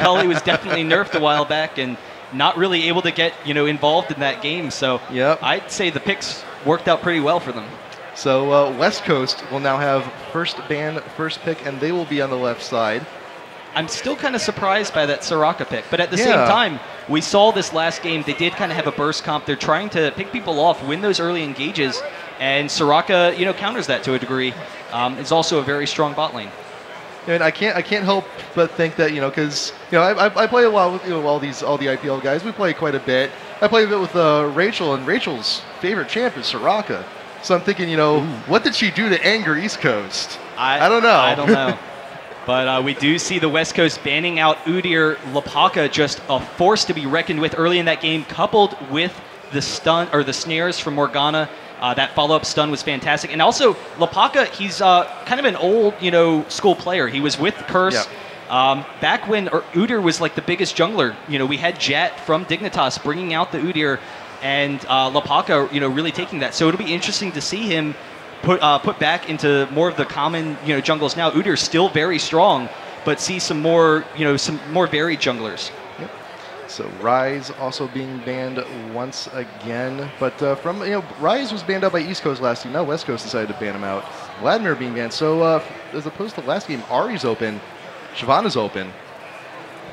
Cully was definitely nerfed a while back and not really able to get, involved in that game. So I'd say the picks worked out pretty well for them. So West Coast will now have first ban, first pick, and they will be on the left side. I'm still kind of surprised by that Soraka pick, but at the same time, we saw this last game, they did kind of have a burst comp. They're trying to pick people off, win those early engages, and Soraka, counters that to a degree. It's also a very strong bot lane. And I can't help but think that, because I play a lot with all the IPL guys. We play quite a bit. I play a bit with Rachel, and Rachel's favorite champ is Soraka. So I'm thinking, what did she do to anger East Coast? I don't know. I don't know. But we do see the West Coast banning out Udyr. Lapaka, just a force to be reckoned with early in that game, coupled with the stun or the snares from Morgana. That follow-up stun was fantastic. And also, Lapaka, he's kind of an old, school player. He was with Curse back when Udyr was like the biggest jungler. We had Jat from Dignitas bringing out the Udyr, and Lapaka, really taking that. So it'll be interesting to see him put back into more of the common, jungles now. Udyr's still very strong, but see some more varied junglers. Yep. So Ryze also being banned once again, but Ryze was banned out by East Coast last game. Now West Coast decided to ban him out. Vladimir being banned. So as opposed to last game, Ahri's open, Shyvana's open.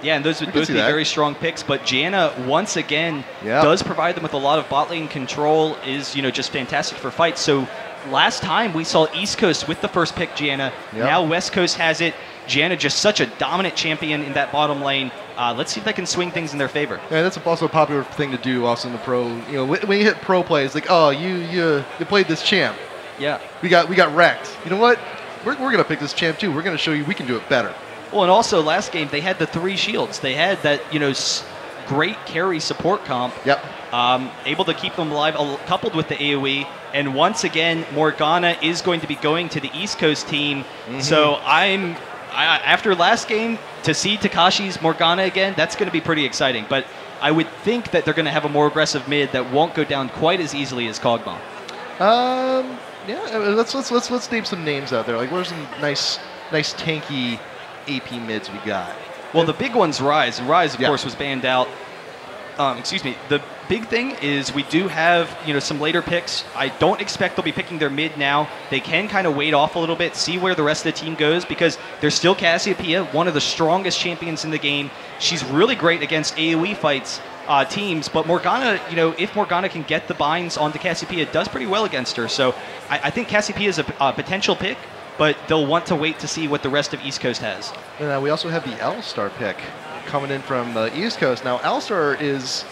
Yeah, and those would both be very strong picks, but Janna, once again, does provide them with a lot of bot lane control, is, just fantastic for fights. So last time we saw East Coast with the first pick, Janna. Now West Coast has it. Janna just such a dominant champion in that bottom lane. Let's see if they can swing things in their favor. Yeah, that's also a popular thing to do also in the pro. When you hit pro play, it's like, oh, you played this champ. Yeah. We got wrecked. You know what? We're going to pick this champ too. We're going to show you we can do it better. Well, and also last game they had the 3 shields. They had that, great carry support comp. Yep. Able to keep them alive, coupled with the AoE. And once again, Morgana is going to be going to the East Coast team. So after last game, to see Takashi's Morgana again, that's going to be pretty exciting. But I would think that they're going to have a more aggressive mid that won't go down quite as easily as Kog'Maw. Yeah, let's name some names out there. Like, what are some nice tanky AP mids we got? Well, the big one's Ryze, and Ryze, of course, was banned out. The big thing is we do have, some later picks. I don't expect they'll be picking their mid now. They can kind of wait off a little bit, see where the rest of the team goes, because there's still Cassiopeia, one of the strongest champions in the game. She's really great against AoE fights teams, but Morgana, if Morgana can get the binds onto Cassiopeia, it does pretty well against her. So I think Cassiopeia is a potential pick, but they'll want to wait to see what the rest of East Coast has. And we also have the Alistar pick coming in from the East Coast. Now, Alistar is,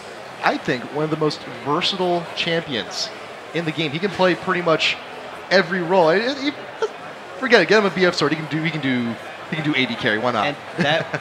I think, one of the most versatile champions in the game. He can play pretty much every role. Forget it. Get him a BF sword. He can do AD carry. Why not? And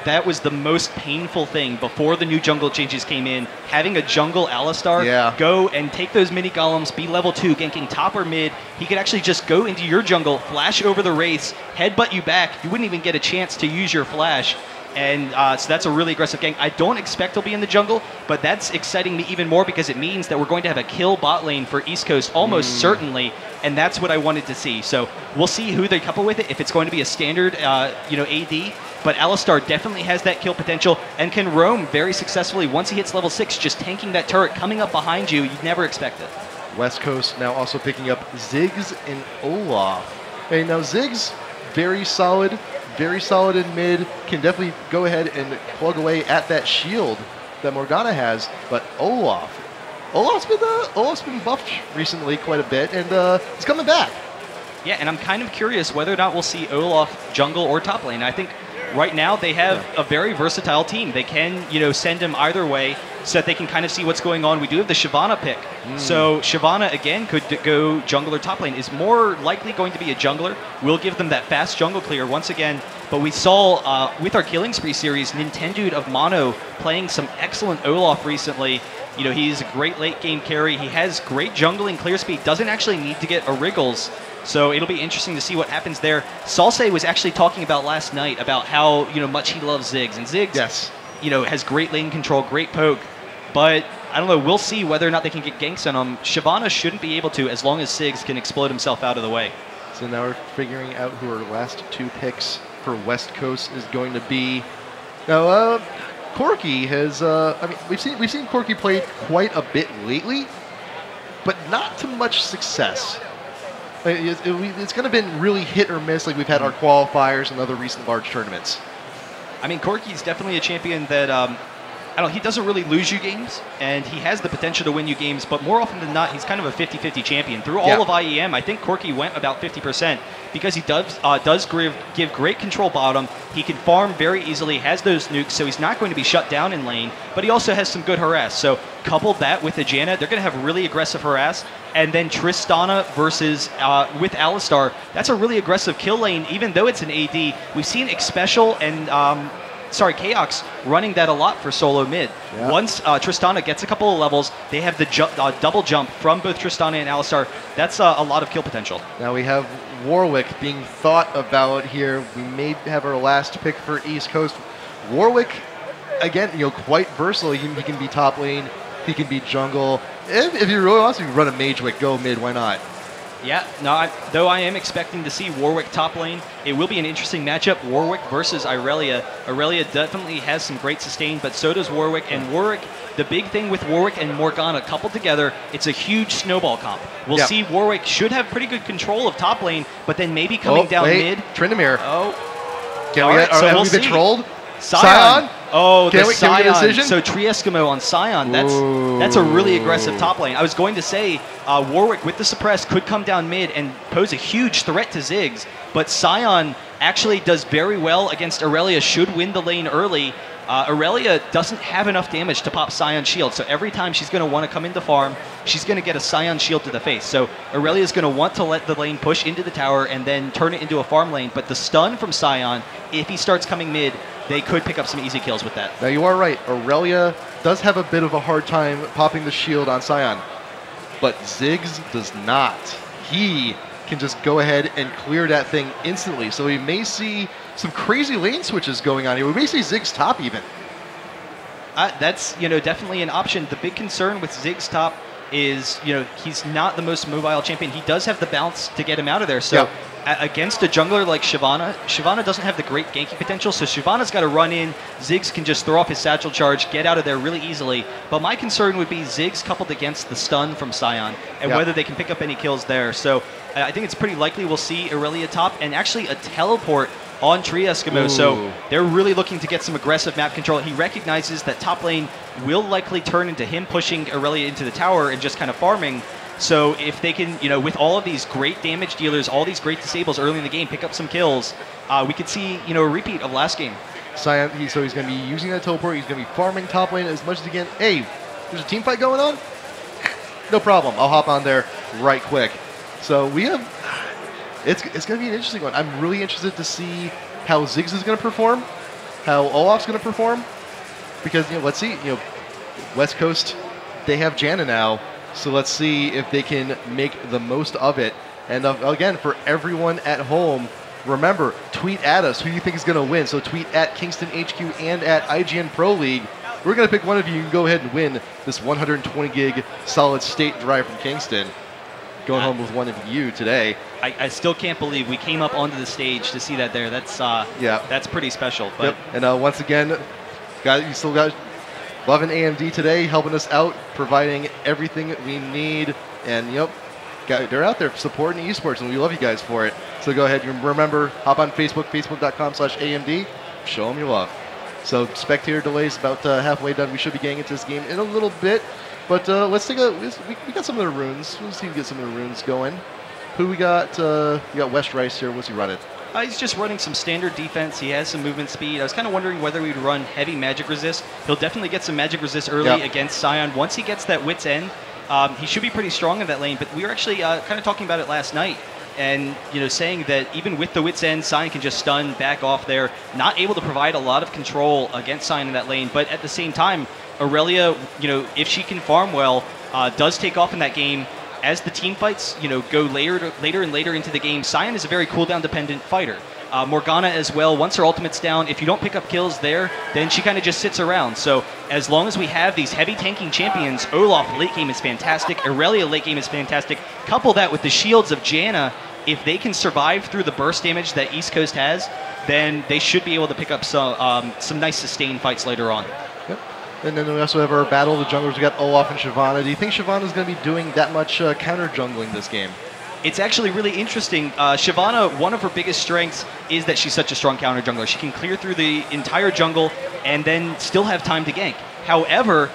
that was the most painful thing before the new jungle changes came in. Having a jungle Alistar go and take those mini golems, be level 2, ganking top or mid. He could actually just go into your jungle, flash over the race, headbutt you back. You wouldn't even get a chance to use your flash. And so that's a really aggressive gank. I don't expect he'll be in the jungle, but that's exciting me even more because it means that we're going to have a kill bot lane for East Coast almost certainly, and that's what I wanted to see. So we'll see who they couple with it, if it's going to be a standard, AD, but Alistar definitely has that kill potential and can roam very successfully once he hits level 6, just tanking that turret coming up behind you. You'd never expect it. West Coast now also picking up Ziggs and Olaf. Hey, now Ziggs, very solid in mid, can definitely go ahead and plug away at that shield that Morgana has, but Olaf's been buffed recently quite a bit, and he's coming back. Yeah, and I'm kind of curious whether or not we'll see Olaf jungle or top lane. I think right now they have a very versatile team. They can, send him either way so that they can kind of see what's going on. We do have the Shyvana pick. So Shyvana, again, could go jungle or top lane. Is more likely going to be a jungler. We'll give them that fast jungle clear once again. But we saw with our Killing Spree series, Nintendude of Mono playing some excellent Olaf recently. He's a great late game carry. He has great jungling clear speed. Doesn't actually need to get a Wriggles. So it'll be interesting to see what happens there. Salce was actually talking about last night about how much he loves Ziggs. And Ziggs, has great lane control, great poke. But I don't know. We'll see whether or not they can get ganks on him. Shyvana shouldn't be able to as long as Ziggs can explode himself out of the way. So now we're figuring out who our last 2 picks for West Coast is going to be. Now, Corki has, I mean, we've seen Corki play quite a bit lately, but not to much success. It's kind of been really hit or miss, like we've had our qualifiers and other recent large tournaments. I mean, Corki's definitely a champion that he doesn't really lose you games, and he has the potential to win you games, but more often than not, he's kind of a 50-50 champion. Through all of IEM, I think Corki went about 50% because he does give great control bottom. He can farm very easily, has those nukes, so he's not going to be shut down in lane, but he also has some good harass. So couple that with the Janna, they're going to have really aggressive harass, and then Tristana versus with Alistar, that's a really aggressive kill lane, even though it's an AD. We've seen Xpecial and Chaox running that a lot for solo mid. Yeah. Once Tristana gets a couple of levels, they have the double jump from both Tristana and Alistar. That's a lot of kill potential. Now we have Warwick being thought about here. We may have our last pick for East Coast. Warwick, again, quite versatile. He can be top lane. He can be jungle. If you really want to run a Mage Wick, go mid. Why not? Yeah, no, though I am expecting to see Warwick top lane, it will be an interesting matchup. Warwick versus Irelia. Irelia definitely has some great sustain, but so does Warwick. And Warwick, the big thing with Warwick and Morgana coupled together, it's a huge snowball comp. We'll see Warwick should have pretty good control of top lane, but then maybe coming down mid. Tryndamere. Oh. Have we been trolled? Scion. Oh, can the we get a Scion. decision? So TreeEskimo on Scion. That's a really aggressive top lane. I was going to say Warwick with the suppress could come down mid and pose a huge threat to Ziggs, but Scion actually does very well against Irelia, should win the lane early. Irelia doesn't have enough damage to pop Scion's shield, so every time she's going to want to come into farm, she's going to get a Scion shield to the face. So Irelia's going to want to let the lane push into the tower and then turn it into a farm lane, but the stun from Scion, if he starts coming mid, they could pick up some easy kills with that. Now you are right, Irelia does have a bit of a hard time popping the shield on Scion, but Ziggs does not. He can just go ahead and clear that thing instantly, so we may see some crazy lane switches going on here. We may see Ziggs top even. That's definitely an option. The big concern with Ziggs top is he's not the most mobile champion. He does have the bounce to get him out of there. So against a jungler like Shyvana doesn't have the great ganking potential. So Shyvana's got to run in. Ziggs can just throw off his satchel charge, get out of there really easily. But my concern would be Ziggs coupled against the stun from Scion and whether they can pick up any kills there. So I think it's pretty likely we'll see Irelia top and actually a teleport on TreeEskimo. So they're really looking to get some aggressive map control. He recognizes that top lane will likely turn into him pushing Irelia into the tower and just kind of farming. So if they can, with all of these great damage dealers, all these great disables early in the game, pick up some kills, we could see, a repeat of last game. Scion, so he's going to be using that teleport. He's going to be farming top lane as much as he can. Hey, there's a team fight going on? No problem. I'll hop on there right quick. So we have... It's going to be an interesting one. I'm really interested to see how Ziggs is going to perform, how Olaf's going to perform, because let's see. West Coast, they have Janna now, so let's see if they can make the most of it. And again, for everyone at home, remember, tweet at us who you think is going to win. So tweet at Kingston HQ and at IGN Pro League. We're going to pick one of you and go ahead and win this 120 gig solid state drive from Kingston. Going home with one of you today. I still can't believe we came up onto the stage to see that there. That's pretty special. But And once again, you still got loving AMD today, helping us out, providing everything we need. And they're out there supporting esports, and we love you guys for it. So go ahead and remember, hop on Facebook, facebook.com/AMD, show them your love. So spectator delays about halfway done. We should be getting into this game in a little bit. But let's take we got some of the runes. Let's see if we get some of the runes going. Who we got? We got Westrice here. What's he running? He's just running some standard defense. He has some movement speed. I was kind of wondering whether we'd run heavy magic resist. He'll definitely get some magic resist early against Scion. Once he gets that wit's end, he should be pretty strong in that lane. But we were actually kind of talking about it last night. And, saying that even with the wit's end, Scion can just stun, back off there. Not able to provide a lot of control against Scion in that lane. But at the same time, Irelia, if she can farm well, does take off in that game. As the team fights, go later and later into the game, Scion is a very cooldown dependent fighter. Morgana as well, once her ultimate's down, if you don't pick up kills there, then she kind of just sits around. So as long as we have these heavy tanking champions, Olaf late game is fantastic, Irelia late game is fantastic. Couple that with the shields of Janna if they can survive through the burst damage that East Coast has, then they should be able to pick up some nice sustained fights later on. Yep. And then we also have our battle of the junglers. We got Olaf and Shyvana. Do you think Shyvana's going to be doing that much counter jungling this game? It's actually really interesting. Shyvana, one of her biggest strengths is that she's such a strong counter jungler. She can clear through the entire jungle and then still have time to gank. However,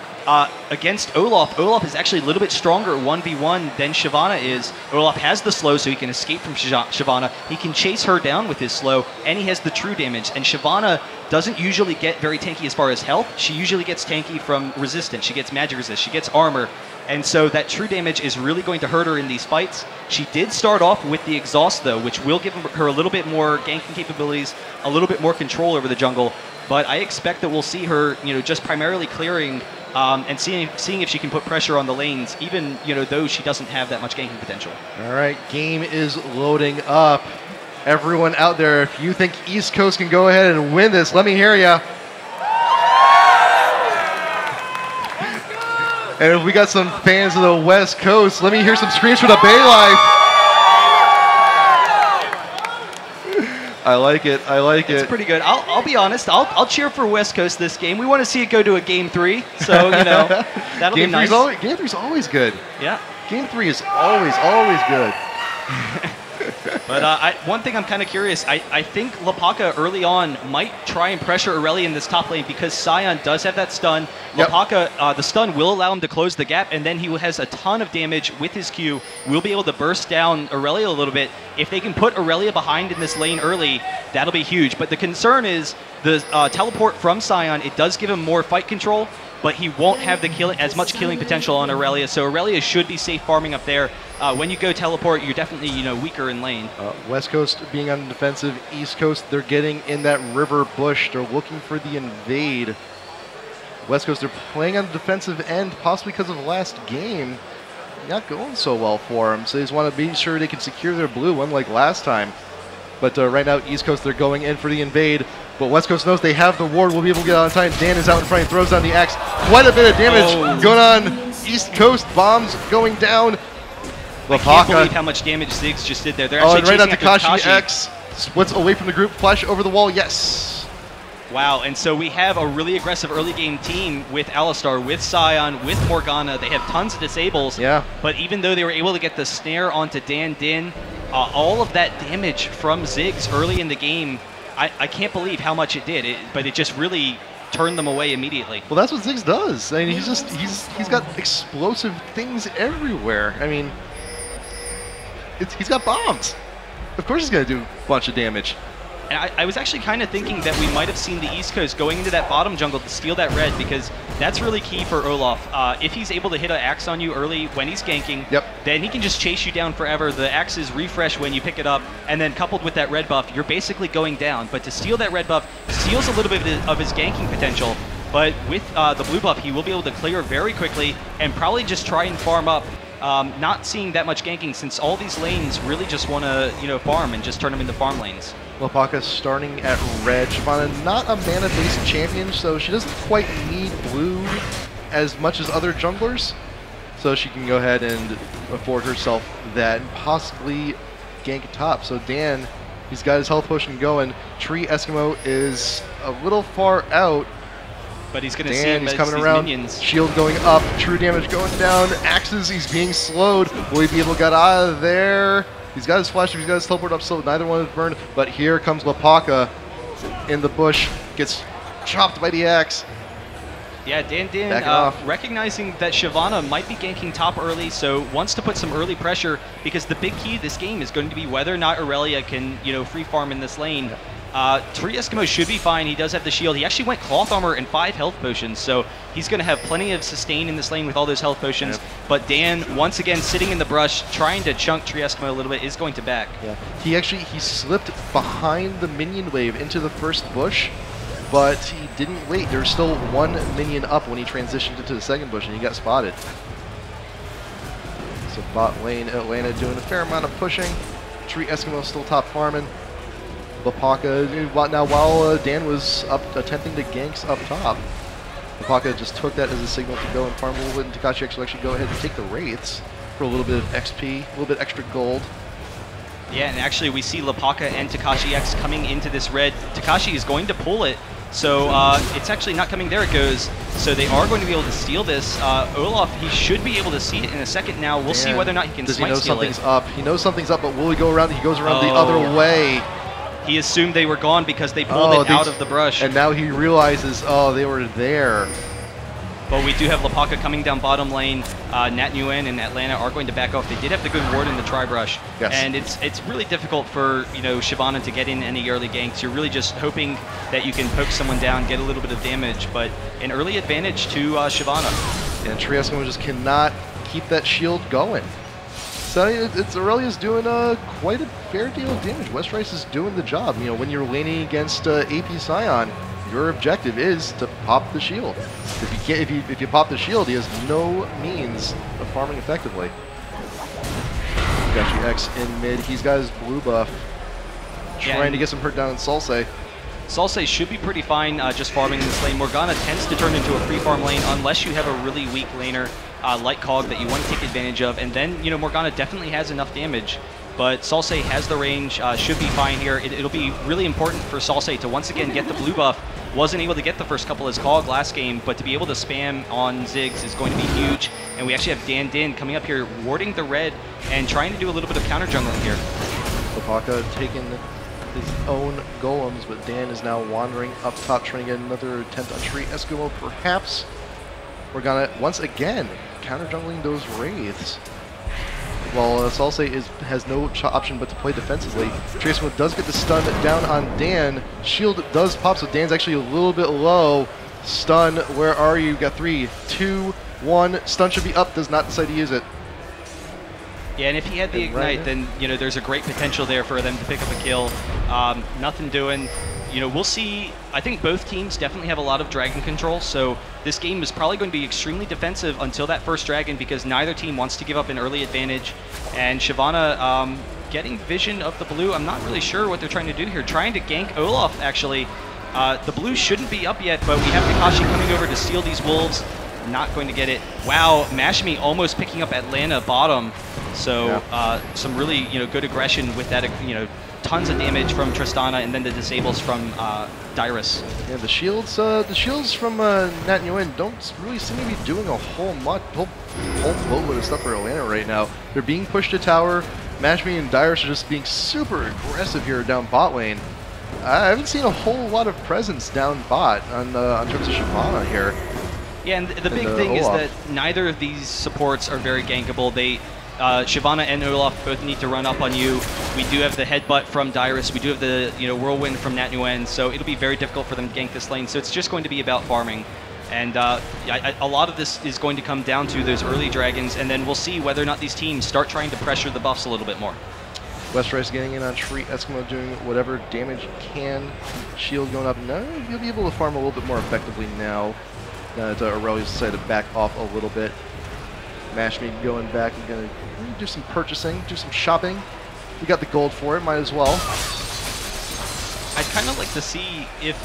against Olaf, Olaf is actually a little bit stronger 1v1 than Shyvana is. Olaf has the slow, so he can escape from Shyvana. He can chase her down with his slow, and he has the true damage. And Shyvana doesn't usually get very tanky as far as health. She usually gets tanky from resistance. She gets magic resist. She gets armor. And so that true damage is really going to hurt her in these fights. She did start off with the exhaust, though, which will give her a little bit more ganking capabilities, a little bit more control over the jungle. But I expect that we'll see her, just primarily clearing and seeing if she can put pressure on the lanes, even, though she doesn't have that much ganking potential. All right, game is loading up. Everyone out there, if you think East Coast can go ahead and win this, let me hear ya. And if we got some fans of the West Coast, let me hear some screams for the Bay Life. I like it. I like it. It's pretty good. I'll be honest. I'll cheer for West Coast this game. We want to see it go to a Game 3, so that'll be nice. Game 3 is always good. Yeah. Game 3 is always good. But one thing I'm kind of curious, I think Lapaka early on might try and pressure Aurelia in this top lane because Sion does have that stun. Yep. Lapaka, the stun will allow him to close the gap, and then he has a ton of damage with his Q. Will be able to burst down Aurelia a little bit. If they can put Aurelia behind in this lane early, that'll be huge. But the concern is the teleport from Sion. It does give him more fight control, but he won't have as much killing potential on Aurelia. So Aurelia should be safe farming up there. When you go teleport, you're definitely weaker in lane. West Coast being on the defensive, East Coast they're getting in that river bush. They're looking for the invade. West Coast they're playing on the defensive end, possibly because of the last game. Not going so well for them, so they just want to be sure they can secure their blue, unlike last time. But right now, East Coast they're going in for the invade. But West Coast knows they have the ward. Will be able to get out in time. Dan is out in front. He throws down the axe. Quite a bit of damage going on. East Coast bombs going down. Lapaka. I can't believe how much damage Ziggs just did there. They're actually and right now chasing TakashiX splits away from the group. Flash over the wall. Yes. Wow, and so we have a really aggressive early game team with Alistar, with Sion, with Morgana. They have tons of disables. Yeah. But even though they were able to get the snare onto Din, all of that damage from Ziggs early in the game, I can't believe how much it did. But it just really turned them away immediately. Well, that's what Ziggs does. I mean, he's got explosive things everywhere. I mean, he's got bombs. Of course he's going to do a bunch of damage. And I was actually kind of thinking that we might have seen the East Coast going into that bottom jungle to steal that red, because that's really key for Olaf. If he's able to hit an axe on you early when he's ganking, then he can just chase you down forever. The axes refresh when you pick it up, and then coupled with that red buff, you're basically going down. But to steal that red buff steals a little bit of his ganking potential. But with the blue buff, he will be able to clear very quickly and probably just try and farm up. Not seeing that much ganking, since all these lanes really just want to farm and just turn them into farm lanes. Lapaka starting at red. Shyvana not a mana-based champion, so she doesn't quite need blue as much as other junglers. So she can go ahead and afford herself that and possibly gank top. So Dan, he's got his health potion going. TreeEskimo is a little far out. But he's going to see him he's as coming these around. Minions. Shield going up. True damage going down. Axes, he's being slowed. Will he be able to get out of there? He's got his flash, he's got his teleport up, so neither one is burned. But here comes Lapaka in the bush. Gets chopped by the axe. Yeah, Dan recognizing that Shyvana might be ganking top early, so wants to put some early pressure, because the big key to this game is going to be whether or not Aurelia can, free farm in this lane. TreeEskimo should be fine. He does have the shield. He actually went cloth armor and 5 health potions, so he's going to have plenty of sustain in this lane with all those health potions. But Dan, once again, sitting in the brush, trying to chunk TreeEskimo a little bit, is going to back. Yeah. He slipped behind the minion wave into the first bush, but he didn't wait. There's still one minion up when he transitioned into the second bush, and he got spotted. So bot lane, Atlanta doing a fair amount of pushing. TreeEskimo still top farming. Lapaka, now while Dan was up attempting to ganks up top, Lapaka just took that as a signal to go and farm a little bit, and TakashiX will actually go ahead and take the Wraiths for a little bit of XP, a little bit extra gold. Yeah, and actually we see Lapaka and TakashiX coming into this red. Takashi is going to pull it, so it's actually not coming. There it goes. So they are going to be able to steal this. Olaf, he should be able to see it in a second now. We'll see whether or not he can Does he know steal something's it. up? He knows something's up, but will he go around? He goes around the other way. He assumed they were gone because they pulled it out of the brush. And now he realizes, oh, they were there. But we do have Lapaka coming down bottom lane. Nhat Nguyen and Atlanta are going to back off. They did have the good ward in the tri-brush. Yes. And it's really difficult for Shyvana to get in any early ganks. You're really just hoping that you can poke someone down, get a little bit of damage. But an early advantage to Shyvana. And TreeEskimo just cannot keep that shield going. So it's Aurelia's doing quite a fair deal of damage. Westrice is doing the job. When you're laning against AP Scion, your objective is to pop the shield. If you pop the shield, he has no means of farming effectively. TakashiX in mid. He's got his blue buff, trying to get some hurt down on Salce. Salce should be pretty fine just farming this lane. Morgana tends to turn into a free farm lane unless you have a really weak laner like Cog that you want to take advantage of. And then, Morgana definitely has enough damage. But Salce has the range, should be fine here. It'll be really important for Salce to once again get the blue buff. Wasn't able to get the first couple as Cog last game, but to be able to spam on Ziggs is going to be huge. And we actually have Dinh coming up here, warding the red and trying to do a little bit of counter jungling here. Lapaka taking his own golems, but Dan is now wandering up top, trying to get another attempt on TreeEskimo, perhaps. We're gonna once again counter jungling those wraiths. While Salce has no option but to play defensively. TreeEskimo does get the stun down on Dan. Shield does pop, so Dan's actually a little bit low. Stun, where are you? Got 3, 2, 1. Stun should be up, does not decide to use it. Yeah, and if he had the ignite, then there's a great potential there for them to pick up a kill. Nothing doing. We'll see. I think both teams definitely have a lot of dragon control, so this game is probably going to be extremely defensive until that first dragon because neither team wants to give up an early advantage. And Shyvana getting vision of the blue. I'm not really sure what they're trying to do here. Trying to gank Olaf, actually. The blue shouldn't be up yet, but we have Takashi coming over to steal these wolves. Not going to get it. Wow, MashMe almost picking up Atlanta bottom. So some really good aggression with that. Tons of damage from Tristana, and then the disables from Dyrus. Yeah, the shields from Nhat Nguyen don't really seem to be doing a whole boatload of stuff for Atlanta right now. They're being pushed to tower. MashMe and Dyrus are just being super aggressive here down bot lane. I haven't seen a whole lot of presence down bot on terms of Shyvana here. Yeah, and the big thing is that neither of these supports are very gankable. Shyvana and Olaf both need to run up on you. We do have the headbutt from Dyrus. We do have the whirlwind from Nhat Nguyen, so it'll be very difficult for them to gank this lane. So it's just going to be about farming. And a lot of this is going to come down to those early dragons, and then we'll see whether or not these teams start trying to pressure the buffs a little bit more. Westrice getting in on TreeEskimo, doing whatever damage he can. Shield going up. No, he'll be able to farm a little bit more effectively now. Aurelia's decided to back off a little bit. MashMe going back and gonna do some purchasing, do some shopping. We got the gold for it, might as well. I'd kind of like to see if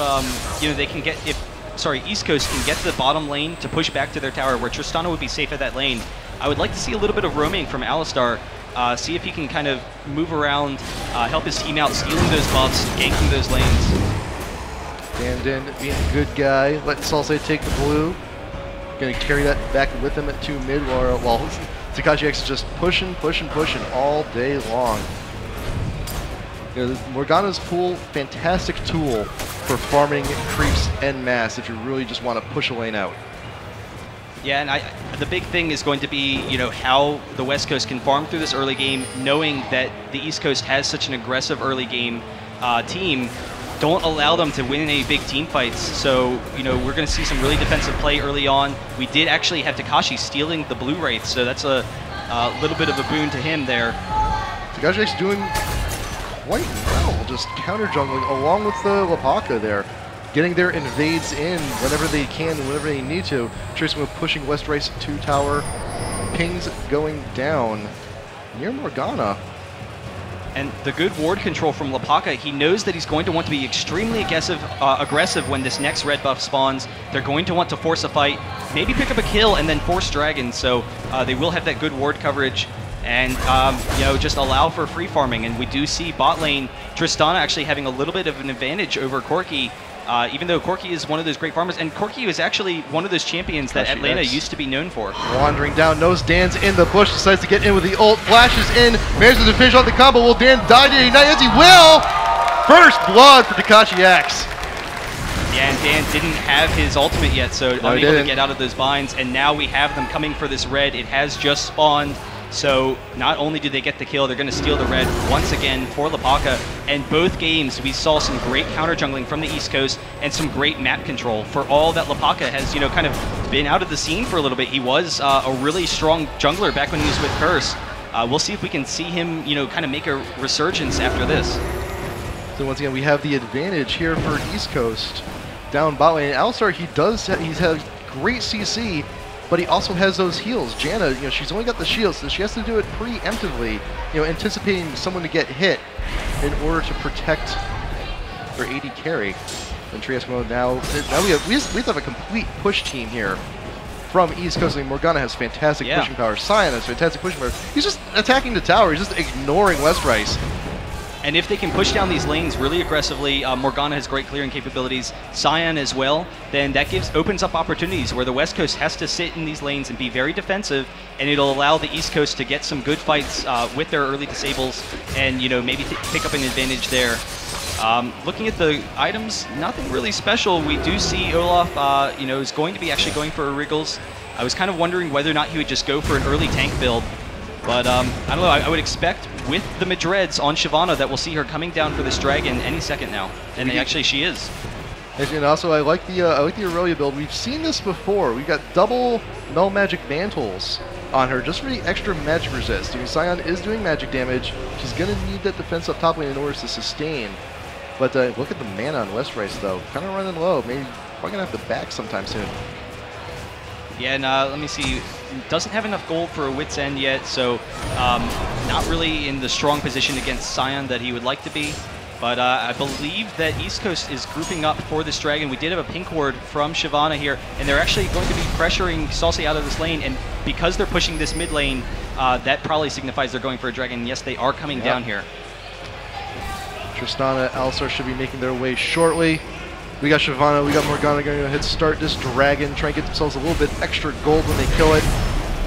they can get East Coast can get to the bottom lane to push back to their tower where Tristana would be safe at that lane. I would like to see a little bit of roaming from Alistar. See if he can kind of move around, help his team out, stealing those buffs, ganking those lanes. Dinh being a good guy, letting Salce take the blue. Going to carry that back with him at 2 mid while TakashiX is just pushing all day long. Morgana's pool, fantastic tool for farming creeps en masse if you really just want to push a lane out. Yeah, and the big thing is going to be, how the West Coast can farm through this early game, knowing that the East Coast has such an aggressive early game team. Don't allow them to win any big team fights. So, we're going to see some really defensive play early on. We did actually have Takashi stealing the blue wraith, so that's a little bit of a boon to him there. TakashiX doing quite well, just counter jungling along with the Lapaka there. Getting their invades in whenever they can, whenever they need to. TreeEskimo pushing Westrice to tower. Pings going down near Morgana. And the good ward control from Lapaka, he knows that he's going to want to be extremely aggressive when this next red buff spawns. They're going to want to force a fight, maybe pick up a kill, and then force dragons. So they will have that good ward coverage. and you know, just allow for free farming. And we do see bot lane Tristana actually having a little bit of an advantage over Corki, even though Corki is one of those great farmers, and Corki was actually one of those champions that Atlanta used to be known for. Wandering down, knows Dan's in the bush, decides to get in with the ult, flashes in, manages to finish off the combo. Will Dan die today? Not as he will! First blood for TakashiX. Yeah, and Dan didn't have his ultimate yet, so unable to get out of those binds, and now we have them coming for this red. It has just spawned, so not only do they get the kill, they're going to steal the red once again for Lapaka. And both games, we saw some great counter jungling from the East Coast and some great map control. For all that Lapaka has, you know, kind of been out of the scene for a little bit, he was a really strong jungler back when he was with Curse. We'll see if we can see him, you know, kind of make a resurgence after this. So once again, we have the advantage here for East Coast. Down bot lane, Alistar, he's had great CC, but he also has those heals. Janna, you know, she's only got the shields, so she has to do it preemptively, you know, anticipating someone to get hit in order to protect her AD carry. And TreeEskimo now we have a complete push team here from East Coast. I mean, Morgana has fantastic pushing power. Sion has fantastic pushing power. He's just attacking the tower. He's just ignoring Westrice. And if they can push down these lanes really aggressively, Morgana has great clearing capabilities, Sion as well, then that opens up opportunities where the West Coast has to sit in these lanes and be very defensive, and it'll allow the East Coast to get some good fights with their early disables and, you know, maybe pick up an advantage there. Looking at the items, nothing really special. We do see Olaf, you know, is going to be actually going for a Wriggles. I was kind of wondering whether or not he would just go for an early tank build. But I don't know, I would expect with the Madreds on Shyvana that we'll see her coming down for this dragon any second now. And actually she is. And also I like the Aurelia build. We've seen this before. We've got double null magic mantles on her just for the extra magic resist. I mean, Sion is doing magic damage. She's gonna need that defense up top lane in order to sustain. But look at the mana on Westrice though. Kinda running low. Maybe probably gonna have to back sometime soon. Yeah, and let me see. Doesn't have enough gold for a Wit's End yet, so not really in the strong position against Sion that he would like to be. But I believe that East Coast is grouping up for this dragon. We did have a pink ward from Shyvana here, and they're actually going to be pressuring Salce out of this lane. And because they're pushing this mid lane, that probably signifies they're going for a dragon. Yes, they are coming down here. Tristana, Alistar should be making their way shortly. We got Shyvana, we got Morgana going to go ahead and start this dragon, try and get themselves a little bit extra gold when they kill it.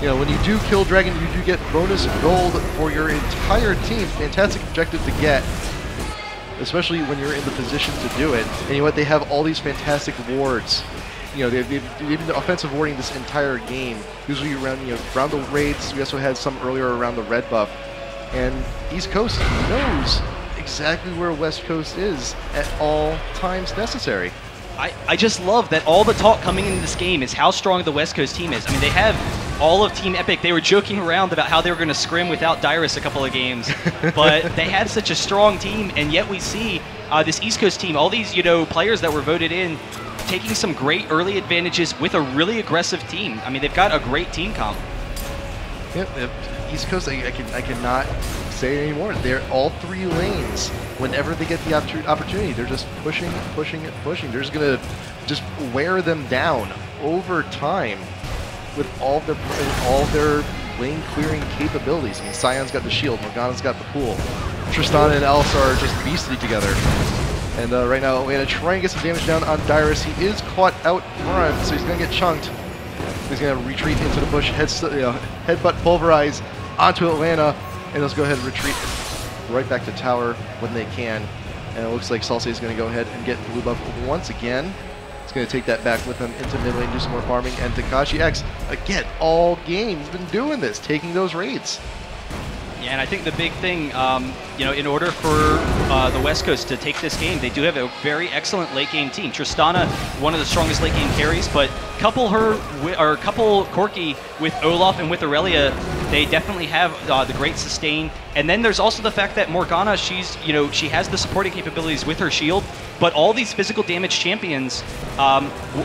You know, when you do kill dragon, you do get bonus gold for your entire team. Fantastic objective to get, especially when you're in the position to do it. And you know what? They have all these fantastic wards. You know, they've been offensive warding this entire game. Usually around, you know, around the raids. We also had some earlier around the red buff. And East Coast knows exactly where West Coast is at all times necessary. I just love that all the talk coming into this game is how strong the West Coast team is. I mean, they have all of Team Epic. They were joking around about how they were going to scrim without Dyrus a couple of games, but they had such a strong team, and yet we see this East Coast team, all these, you know, players that were voted in, taking some great early advantages with a really aggressive team. I mean, they've got a great team comp. Yep. East Coast, I cannot say it anymore. They're all three lanes. Whenever they get the opportunity, they're just pushing. They're just gonna wear them down over time with all their lane clearing capabilities. I mean, Sion's got the shield, Morgana's got the pool. Tristana and Alistar are just beastly together. And right now, we're gonna try and get some damage down on Dyrus. He is caught out front, so he's gonna get chunked. He's gonna retreat into the bush, headbutt pulverize onto Atlanta, and let's go ahead and retreat right back to tower when they can. And it looks like Salce is going to go ahead and get blue buff once again. He's going to take that back with him into mid lane, do some more farming, and TakashiX, again, all game, he's been doing this, taking those raids. Yeah, and I think the big thing, you know, in order for the West Coast to take this game, they do have a very excellent late game team. Tristana, one of the strongest late game carries, but couple Corki with Olaf and with Aurelia, they definitely have the great sustain. And then there's also the fact that Morgana, she's, you know, she has the supporting capabilities with her shield, but all these physical damage champions,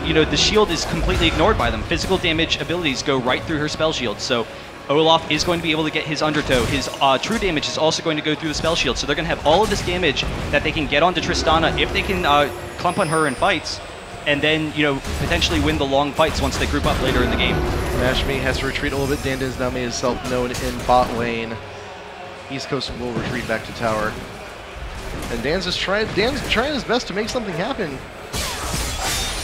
you know, the shield is completely ignored by them. Physical damage abilities go right through her spell shield. So Olaf is going to be able to get his undertow. His true damage is also going to go through the spell shield. So they're going to have all of this damage that they can get onto Tristana if they can clump on her in fights. and then, you know, potentially win the long fights once they group up later in the game. MashMe has to retreat a little bit. Din's now made himself known in bot lane. East Coast will retreat back to tower. And Dan's trying his best to make something happen.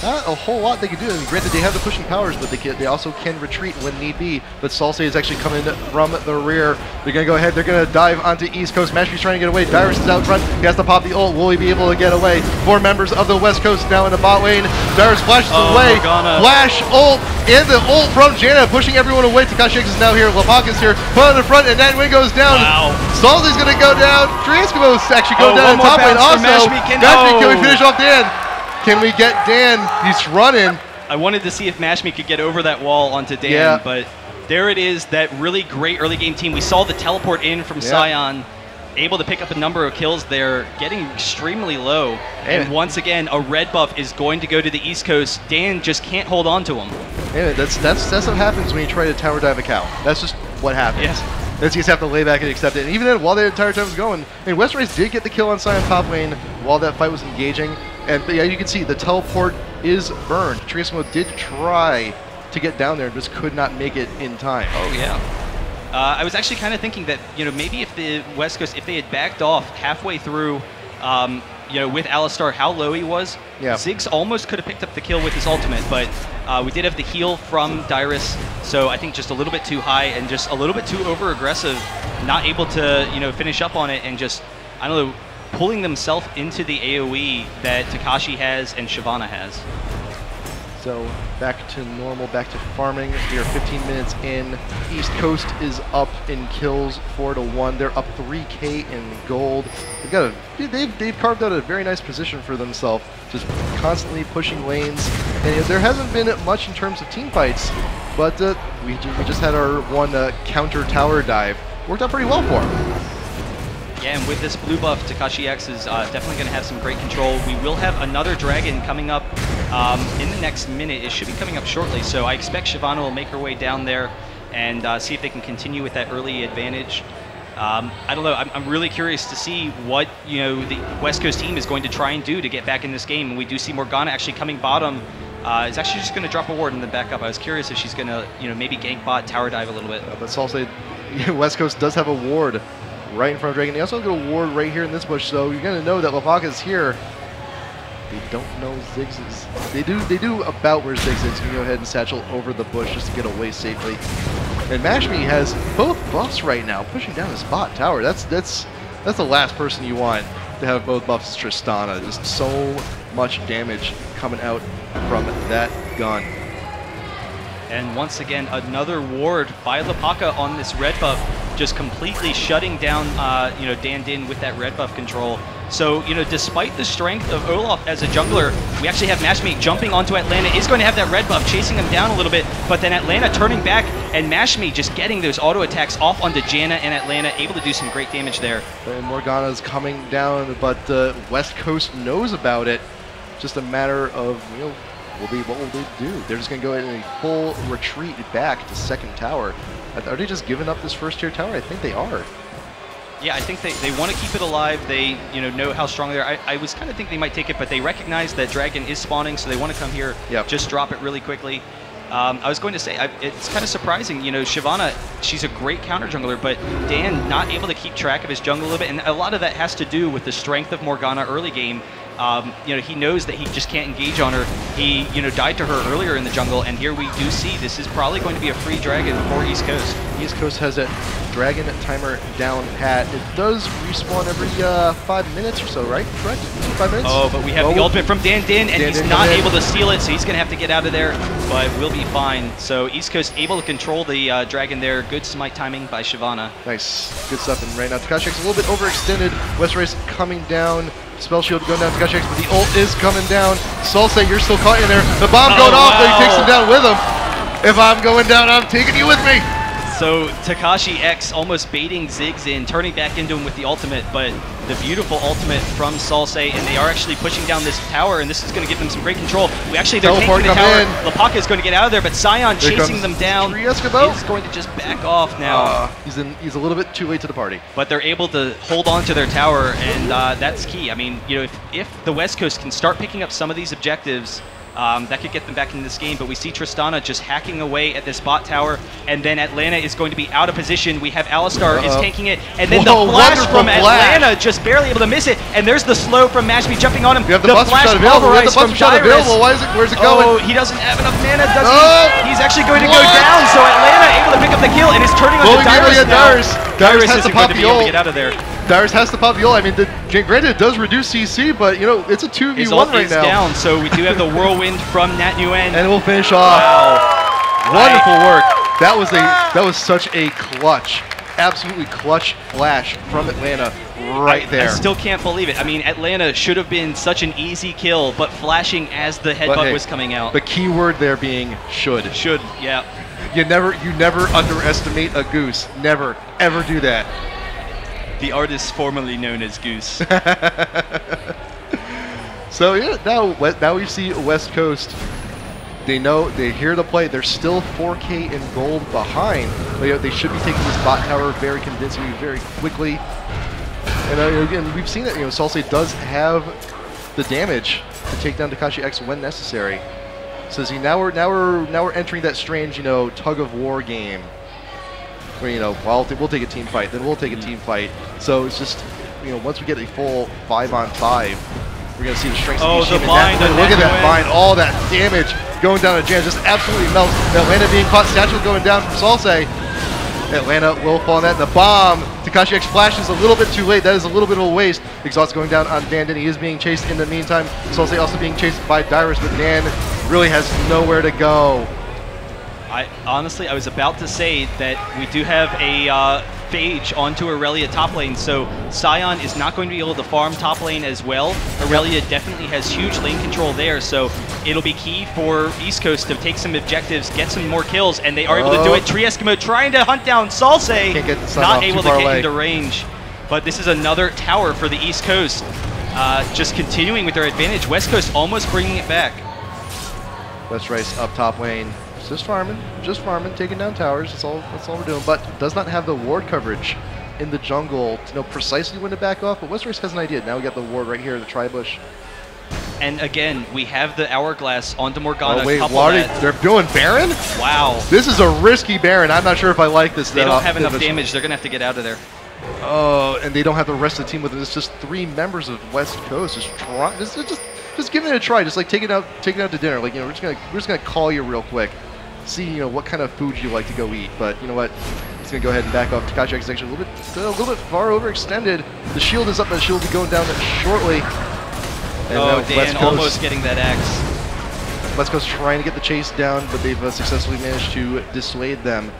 Not a whole lot they can do. I mean, granted, they have the pushing powers, but they also can retreat when need be. But Salce is actually coming from the rear. They're going to go ahead. They're going to dive onto East Coast. MashMe's trying to get away. Dyrus is out front. He has to pop the ult. Will he be able to get away? 4 members of the West Coast now in the bot lane. Dyrus flashes away. Flash ult. And the ult from Janna pushing everyone away. TakashiX is now here. Lapaka's here. Put on the front, and Nhat Nguyen goes down. Wow. Salce's going to go down. TreeEskimo actually go down in top lane also. MashMe, can we finish off Dan? Can we get Dan? He's running. I wanted to see if MashMe could get over that wall onto Dan, but there it is, that really great early game team. We saw the teleport in from Sion, able to pick up a number of kills there, getting extremely low. And once again, a red buff is going to go to the East Coast. Dan just can't hold on to him. Yeah, that's what happens when you try to tower dive a cow. That's just what happens. Yes. You just have to lay back and accept it. And even then, while the entire time was going, and Westrice did get the kill on Sion top lane while that fight was engaging. And yeah, you can see the teleport is burned. TreeEskimo did try to get down there and just could not make it in time. Oh yeah. I was actually kind of thinking that, you know, maybe if the West Coast, if they had backed off halfway through, you know, with Alistar, how low he was, Ziggs almost could have picked up the kill with his ultimate, but we did have the heal from Dyrus, so I think just a little bit too high and just a little bit too over-aggressive, not able to, you know, finish up on it and just, I don't know, pulling themselves into the AoE that Takashi has and Shyvana has. So back to normal, back to farming. We are 15 minutes in. East Coast is up in kills 4-1. They're up 3K in gold. They've carved out a very nice position for themselves, just constantly pushing lanes. And there hasn't been much in terms of team fights, but we just had our one counter tower dive. Worked out pretty well for them. Yeah, and with this blue buff, TakashiX is definitely going to have some great control. We will have another dragon coming up in the next minute. It should be coming up shortly, so I expect Shyvana will make her way down there and see if they can continue with that early advantage. I don't know. I'm really curious to see what, you know, the West Coast team is going to try and do to get back in this game. And we do see Morgana actually coming bottom. Is actually just going to drop a ward and then back up. I was curious if she's going to, you know, maybe gank bot, tower dive a little bit. But Salce, West Coast does have a ward right in front of Dragon. They also got a ward right here in this bush, so you're going to know that Lapaka is here. They don't know Ziggs is. They do about where Ziggs is. You can go ahead and satchel over the bush just to get away safely. And MashMe has both buffs right now, pushing down his bot tower. That's the last person you want to have both buffs. Tristana, just so much damage coming out from that gun. And once again, another ward by Lapaka on this red buff, just completely shutting down, you know, Dinh with that red buff control. So, you know, despite the strength of Olaf as a jungler, we actually have MashMe jumping onto Atlanta, is going to have that red buff, chasing him down a little bit, but then Atlanta turning back, and MashMe just getting those auto attacks off onto Janna and Atlanta, able to do some great damage there. And Morgana's coming down, but West Coast knows about it. Just a matter of, you know, what will they do? They're just going to go in a full retreat back to second tower. Are they just giving up this first tier tower? I think they are. Yeah, I think they want to keep it alive. They, you know how strong they are. I was kind of thinking they might take it, but they recognize that Dragon is spawning, so they want to come here, just drop it really quickly. I was going to say, it's kind of surprising, you know, Shyvana, she's a great counter jungler, but Dan not able to keep track of his jungle a little bit, and a lot of that has to do with the strength of Morgana early game. You know, he knows that he just can't engage on her. He, you know, died to her earlier in the jungle, and here we do see this is probably going to be a free dragon for East Coast. East Coast has that dragon timer down pat. It does respawn every 5 minutes or so, right? Correct? 5 minutes? Oh, but we have the ultimate from Dinh, and he's not able to steal it, so he's going to have to get out of there, but we'll be fine. So East Coast able to control the dragon there. Good smite timing by Shyvana. Nice. Good stuff. And right now, TakashiX a little bit overextended. Westrice coming down. Spell shield going down to TakashiX, but the ult is coming down. Salce, you're still caught in there. The bomb going off, but he takes him down with him. If I'm going down, I'm taking you with me. So TakashiX almost baiting Ziggs in, turning back into him with the ultimate, but the beautiful ultimate from Salce, and they are actually pushing down this tower, and this is going to give them some great control. They're taking the tower. Lapaka is going to get out of there, but Sion chasing them down. TreeEskimo is going to just back off now. He's a little bit too late to the party. But they're able to hold on to their tower, and that's key. I mean, you know, if the West Coast can start picking up some of these objectives, That could get them back into this game, but we see Tristana just hacking away at this bot tower, and then Atlanta is going to be out of position. We have Alistar is tanking it, and then the flash from Atlanta just barely able to miss it, and there's the slow from MashMe jumping on him. We have the buster shot available. We have the buster shot available. Where's it going? Oh, he doesn't have enough mana, does he? He's actually going to go down, so Atlanta able to pick up the kill, and is turning on to Dyrus now. Dyrus has isn't going to be able to get out of there. Dyrus has the pop ult. I mean, granted, it does reduce CC, but, you know, it's a 2v1 right now. Down, so we do have the whirlwind from Nhat Nguyen. And we'll finish off. Wow. Wonderful work. That was such a clutch, absolutely clutch flash from Atlanta right there. I still can't believe it. I mean, Atlanta should have been such an easy kill, but flashing as the headbutt was coming out. The key word there being should. Should, yeah. You never underestimate a goose. Never, ever do that. The artist formerly known as Goose. So yeah, now we see West Coast. They hear the play. They're still 4K in gold behind. But, you know, they should be taking this bot tower very convincingly, very quickly. And again, we've seen that, you know, Salce does have the damage to take down TakashiX when necessary. So see, now we're entering that strange, you know, tug of war game. Where, you know, well, we'll take a team fight, then we'll take a team fight. So it's just, you know, once we get a full 5-on-5, we're going to see the strength of the team. Look at that bind, all that damage going down to Jan, just absolutely melts. Atlanta being caught, Satchel going down from Salce. Atlanta will fall on that, and the bomb. TakashiX flashes a little bit too late. That is a little bit of a waste. Exhaust going down on Dan. He is being chased in the meantime. Salce also being chased by Dyrus, but Dan really has nowhere to go. Honestly, I was about to say that we do have a Phage onto Aurelia top lane, so Sion is not going to be able to farm top lane as well. Aurelia definitely has huge lane control there, so it'll be key for East Coast to take some objectives, get some more kills, and they are able to do it. TreeEskimo trying to hunt down Salce, not able to get into range. But this is another tower for the East Coast, just continuing with their advantage. West Coast almost bringing it back. Westrice up top lane. Just farming, taking down towers. That's all we're doing. But does not have the ward coverage in the jungle to know precisely when to back off. But Westrice has an idea. Now we got the ward right here, the tri-bush. And again, we have the hourglass onto Morgana. Oh wait, they're doing Baron? Wow. This is a risky Baron. I'm not sure if I like this. They don't have enough damage. They're gonna have to get out of there. Oh, and they don't have the rest of the team with them. It's just 3 members of West Coast just giving it a try. Just like take it out to dinner. Like, you know, we're just gonna call you real quick. See, you know, what kind of food you like to go eat, but you know what? He's gonna go ahead and back off. TakashiX is actually a little bit far overextended. The shield is up, and the shield will be going down shortly. And Dan almost getting that axe. West Coast trying to get the chase down, but they've successfully managed to dissuade them.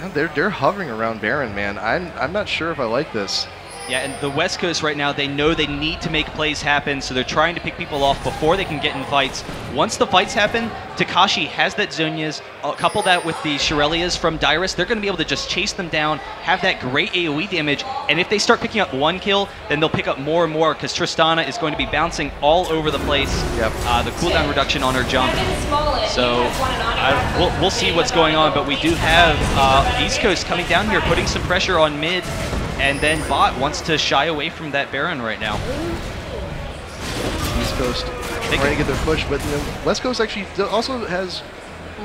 And they're hovering around Baron, man. I'm not sure if I like this. Yeah, and the West Coast right now, they know they need to make plays happen, so they're trying to pick people off before they can get in fights. Once the fights happen, Takashi has that Zhonya's, couple that with the Shirelias from Dyrus, they're going to be able to just chase them down, have that great AoE damage, and if they start picking up 1 kill, then they'll pick up more and more, because Tristana is going to be bouncing all over the place. Yep. The cooldown reduction on her jump. So we'll see what's going on, but we do have East Coast coming down here, putting some pressure on mid. And then bot wants to shy away from that Baron right now. East Coast trying to get their push, but you know, West Coast actually also has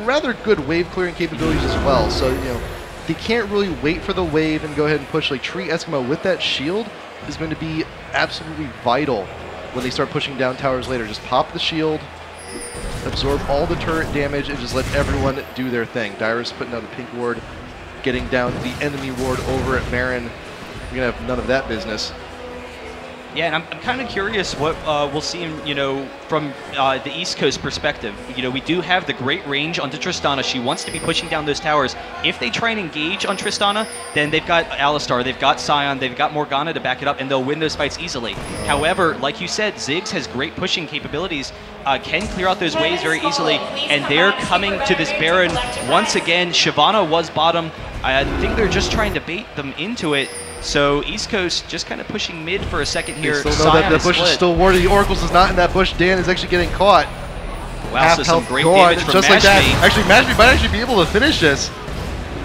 rather good wave clearing capabilities as well. So, you know, they can't really wait for the wave and go ahead and push. Like TreeEskimo with that shield is going to be absolutely vital when they start pushing down towers later. Just pop the shield, absorb all the turret damage, and just let everyone do their thing. Dyrus putting out a pink ward, getting down the enemy ward over at Baron. We're going to have none of that business. Yeah, and I'm kind of curious what we'll see, you know, from the East Coast perspective. You know, we do have the great range onto Tristana. She wants to be pushing down those towers. If they try and engage on Tristana, then they've got Alistar, they've got Sion, they've got Morgana to back it up, and they'll win those fights easily. However, like you said, Ziggs has great pushing capabilities, can clear out those waves very easily, and they're coming to this Baron once again. Shyvana was bottom. I think they're just trying to bait them into it. So East Coast just kind of pushing mid for a second here. They still know that the bush is still warded. The Oracles is not in that bush. Dan is actually getting caught. Wow, so some great damage from just like that. Actually, MashMe might actually be able to finish this.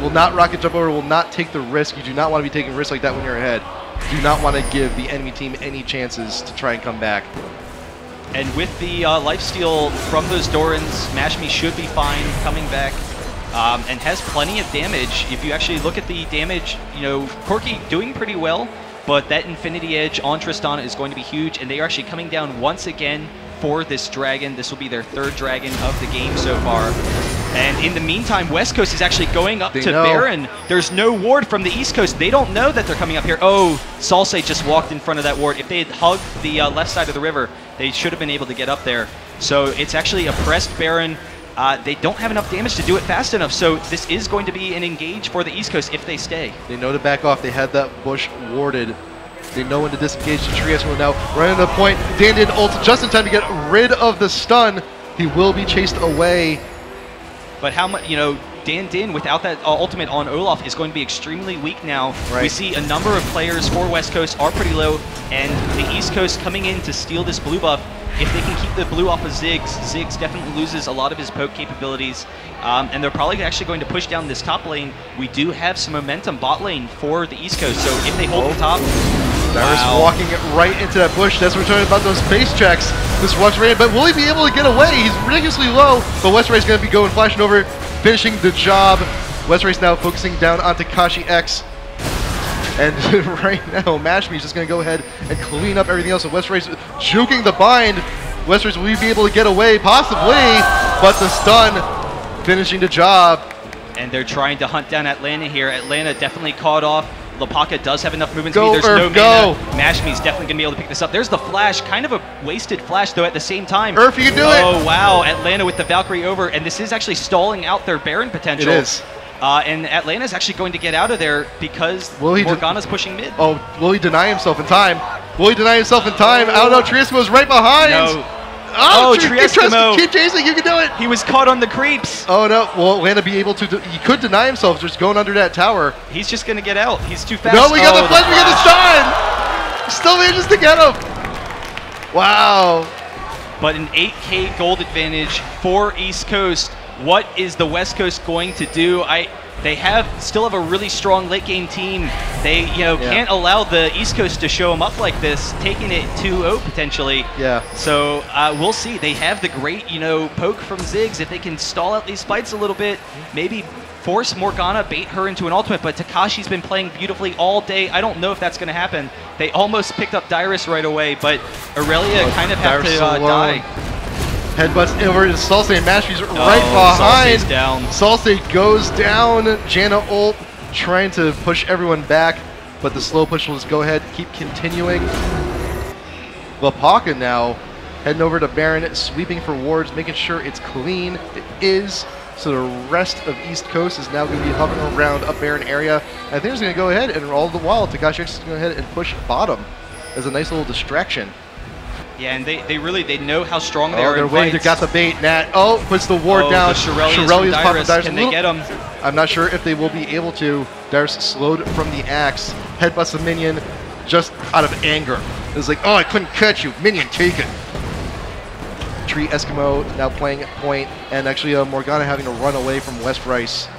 Will not rocket jump over, will not take the risk. You do not want to be taking risks like that when you're ahead. Do not want to give the enemy team any chances to try and come back. And with the lifesteal from those Dorans, MashMe should be fine coming back. And has plenty of damage. If you actually look at the damage, you know, Corki doing pretty well, but that Infinity Edge on Tristana is going to be huge, and they are actually coming down once again for this dragon. This will be their 3rd dragon of the game so far. And in the meantime, West Coast is actually going up to Baron. There's no ward from the East Coast. They don't know that they're coming up here. Oh, Salce just walked in front of that ward. If they had hugged the left side of the river, they should have been able to get up there. So it's actually a pressed Baron. They don't have enough damage to do it fast enough, so this is going to be an engage for the East Coast if they stay. They know to back off. They had that bush warded. They know when to disengage. The TreeEskimo now right on the point. Dan did ult just in time to get rid of the stun. He will be chased away. But how much, you know, Dinh without that ultimate on Olaf is going to be extremely weak now. Right. We see a number of players for West Coast are pretty low, and the East Coast coming in to steal this blue buff. If they can keep the blue off of Ziggs, Ziggs definitely loses a lot of his poke capabilities. And they're probably actually going to push down this top lane. We do have some momentum bot lane for the East Coast, so if they hold the top... Dyrus walking right into that bush. That's what we're talking about, those space checks. This Westrice, but will he be able to get away? He's ridiculously low, but Westrice is going to be going flashing over, finishing the job. Westrice now focusing down on TakashiX. And right now, MashMe is just going to go ahead and clean up everything else. So Westrice juking the bind. Westrice, will he be able to get away? Possibly, but the stun finishing the job. And they're trying to hunt down Atlanta here. Atlanta definitely caught off. Lapaka does have enough movement speed. There's no mana. MashMe is definitely going to be able to pick this up. There's the flash. Kind of a wasted flash, though, at the same time. You can do it. Oh, wow. Atlanta with the Valkyrie over. And this is actually stalling out their Baron potential. It is. And Atlanta's actually going to get out of there because Morgana's pushing mid. Oh, will he deny himself in time? Will he deny himself in time? I don't know. TreeEskimo's right behind. No. Oh, TreeEskimo. Keep chasing. You can do it. He was caught on the creeps. Oh, no. Will Atlanta be able to? He could deny himself just going under that tower. He's just going to get out. He's too fast. No, we got the flash. We got the stun. Still manages to get him. Wow. But an 8K gold advantage for East Coast. What is the West Coast going to do? They still have a really strong late game team. They can't allow the East Coast to show them up like this, taking it 2-0 potentially. Yeah. So we'll see. They have the great poke from Ziggs. If they can stall out these fights a little bit, maybe force Morgana, bait her into an ultimate. But Takashi's been playing beautifully all day. I don't know if that's going to happen. They almost picked up Dyrus right away, but Aurelia kind of had to die. Headbutts over to Salce, and MashMe's right behind. Salce's down. Salce goes down. Janna ult trying to push everyone back, but the slow push will just go ahead, keep continuing. Lapaka now heading over to Baron, sweeping for wards, making sure it's clean. It is. So the rest of East Coast is now going to be hovering around up Baron area. I think it's going to go ahead, and all the while, TakashiX is going to go ahead and push bottom as a nice little distraction. Yeah, and they know how strong they are. They're waiting. They got the bait. Nhat. Oh, puts the ward down. Shirelius popping Dyrus. Can they get him? I'm not sure if they will be able to. Dyrus slowed from the axe. Headbutts the minion just out of anger. It's like, oh, I couldn't catch you. Minion, take it. TreeEskimo now playing point, and actually Morgana having to run away from Westrice.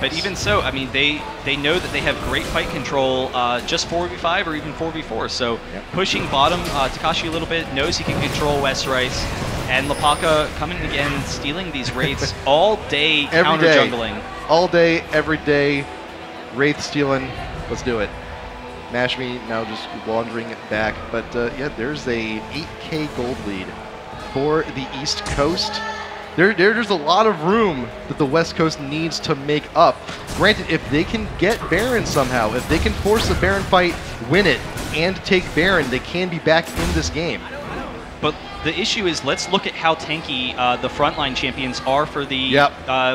But even so, I mean, they know that they have great fight control, just 4v5 or even 4v4. So pushing bottom, Takashi a little bit, knows he can control Westrice. And Lapaka coming again, stealing these Wraiths all day, counter-jungling. All day, every day, Wraith stealing. Let's do it. MashMe now just wandering back. But yeah, there's a 8K gold lead for the East Coast. There's a lot of room that the West Coast needs to make up. Granted, if they can get Baron somehow, if they can force the Baron fight, win it, and take Baron, they can be back in this game. But the issue is, let's look at how tanky the frontline champions are for the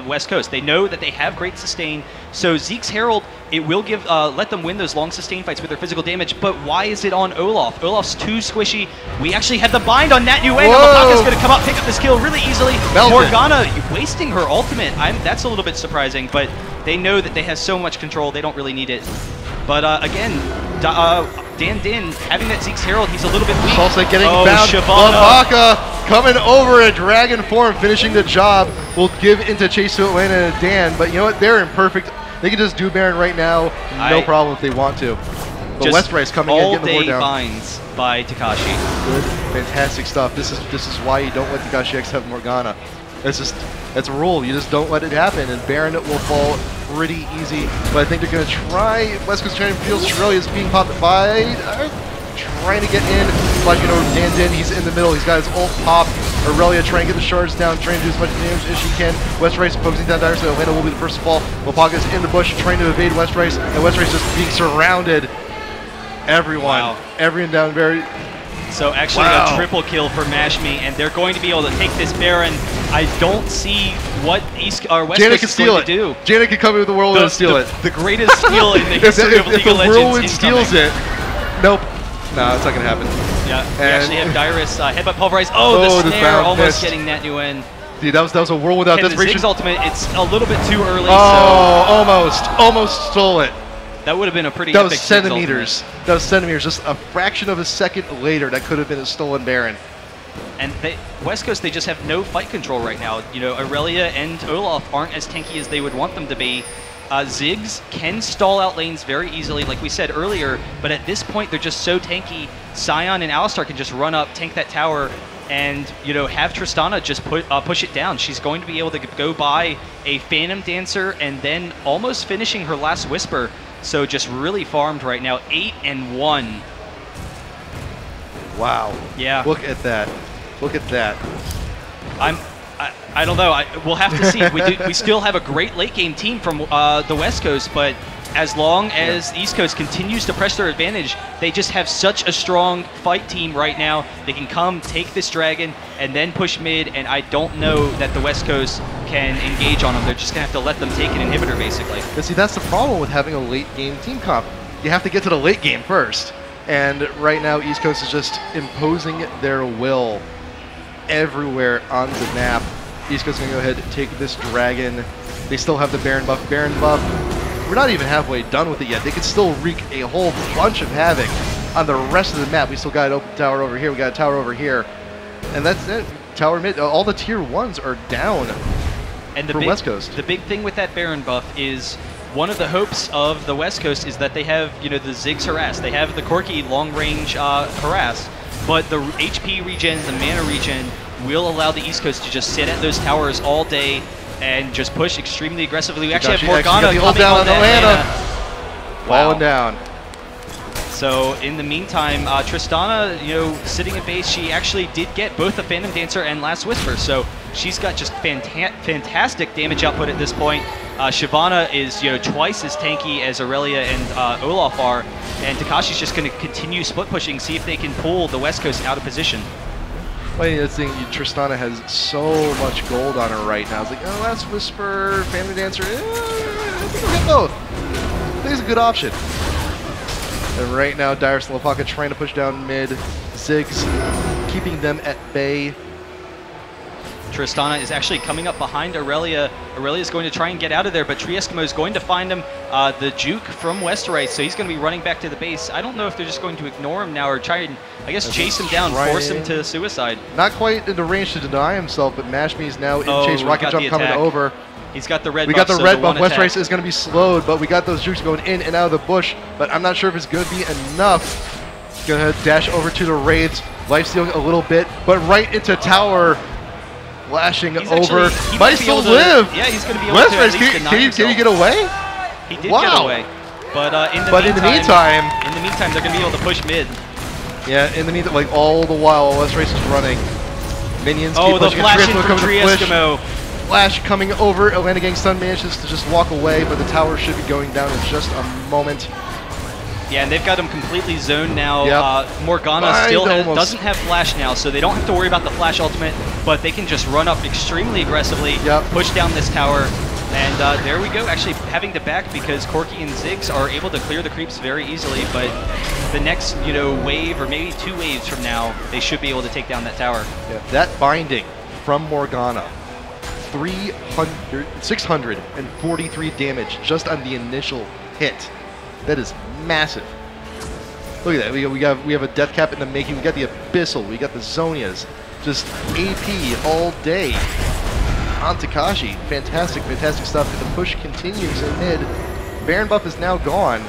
West Coast. They know that they have great sustain, so Zeke's Herald, it will let them win those long sustain fights with their physical damage, but why is it on Olaf? Olaf's too squishy. We actually had the bind on Nhat Nguyen. Lapaka's going to come up, pick up this kill really easily. Morgana wasting her ultimate. That's a little bit surprising, but they know that they have so much control, they don't really need it. But again, Dinh having that Zeke's Herald, he's a little bit weak. Salce getting bound. Lapaka coming over in dragon form, finishing the job. Will give into chase to Atlanta and Dan, but you know what? They're in perfect. They can just do Baron right now, no problem if they want to. But Westrice coming in, getting the board down. Binds by Takashi. Good, fantastic stuff. This is why you don't let TakashiX have Morgana. That's a rule. You just don't let it happen, and Baron will fall pretty easy. But I think they're going to try. West Coast trying to feel Shirley is being popped by. Trying to get in. Flashing over Dinh. He's in the middle. He's got his ult pop. Aurelia trying to get the shards down, trying to do as much damage as she can. Westrice posing down Dyrus, so Atlanta will be the first to fall. Lapaka's in the bush trying to evade Westrice, and Westrice just being surrounded. Everyone down very. So actually a triple kill for MashMe, and they're going to be able to take this Baron. I don't see what West Coast is going to do. Janet can come in with the Whirlwind and steal it. The greatest steal in the history of League of Legends. If the Whirlwind steals it, nope. No, it's not going to happen. Yeah, we actually have Dyrus headbutt pulverize. Oh, the snare almost getting Nhat Nguyen. Dude, that was a whirlwind without desperation. The Ziggs ultimate, it's a little bit too early. Oh, almost stole it. That would have been a pretty epic. That was centimeters. Just a fraction of a second later, that could have been a stolen Baron. And West Coast, they just have no fight control right now. You know, Aurelia and Olaf aren't as tanky as they would want them to be. Ziggs can stall out lanes very easily, like we said earlier, but at this point, they're just so tanky. Sion and Alistar can just run up, tank that tower, and have Tristana just push it down. She's going to be able to go by a Phantom Dancer and then almost finishing her last Whisper. So just really farmed right now, 8-1. Wow. Yeah. Look at that. Look at that. I don't know. We'll have to see. We still have a great late game team from the West Coast, but as long as the East Coast continues to press their advantage, they just have such a strong fight team right now. They can come, take this dragon, and then push mid, and I don't know that the West Coast can engage on them. They're just going to have to let them take an inhibitor, basically. But see, that's the problem with having a late game team comp. You have to get to the late game first. And right now, East Coast is just imposing their will everywhere on the map. East Coast is going to go ahead and take this dragon. They still have the Baron buff. We're not even halfway done with it yet. They could still wreak a whole bunch of havoc on the rest of the map. We still got an open tower over here. We got a tower over here. And that's it. Tower mid. All the tier 1s are down for West Coast. The big thing with that Baron buff is one of the hopes of the West Coast is that they have, the Ziggs harass. They have the Corki long-range harass. But the HP regen, the mana regen, will allow the East Coast to just sit at those towers all day and just push extremely aggressively. We actually have Morgana coming on that mana. Falling down. So in the meantime, Tristana, sitting in base, she actually did get both the Phantom Dancer and Last Whisper. So she's got just fantastic damage output at this point. Shyvana is, twice as tanky as Aurelia and Olaf are. And Takashi's just going to continue split pushing, see if they can pull the West Coast out of position. Well, the thing, Tristana has so much gold on her right now. It's like, oh, Last Whisper, Phantom Dancer, I think we'll get both. I think it's a good option. And right now, Dyrus and Lapaka trying to push down mid. Ziggs keeping them at bay. Tristana is actually coming up behind Aurelia. Aurelia is going to try and get out of there, but TreeEskimo is going to find him. The juke from Westrice, so he's going to be running back to the base. I don't know if they're just going to ignore him now or try and, I guess, chase him down, force him to suicide. Not quite in the range to deny himself, but MashMe is now in chase. Rocket Jump coming over. He's got the red buff. We got the red buff. Westrice is going to be slowed, but we got those jukes going in and out of the bush, but I'm not sure if it's going to be enough. Go ahead, dash over to the raids, lifestealing a little bit, but right into tower. Flashing over. Might still live. Yeah, he's going to be able to at least deny himself. Can he get away? He did get away. But in the meantime, they're going to be able to push mid. Yeah, in the meantime, like all the while Westrice is running. Minions keep pushing. The flash in from TreeEskimo. Flash coming over. Atlanta Gang Stun manages to just walk away, but the tower should be going down in just a moment. Yeah, and they've got him completely zoned now. Yep. Morgana still doesn't have flash now, so they don't have to worry about the flash ultimate, but they can just run up extremely aggressively, push down this tower, and there we go, actually having to back because Corki and Ziggs are able to clear the creeps very easily, but the next, wave or maybe 2 waves from now, they should be able to take down that tower. Yeah, that binding from Morgana, 643 damage just on the initial hit. That is massive. Look at that. We have a death cap in the making. We got the Abyssal. We got the Zonias. Just AP all day on Takashi. Fantastic, fantastic stuff. And the push continues in mid. Baron buff is now gone.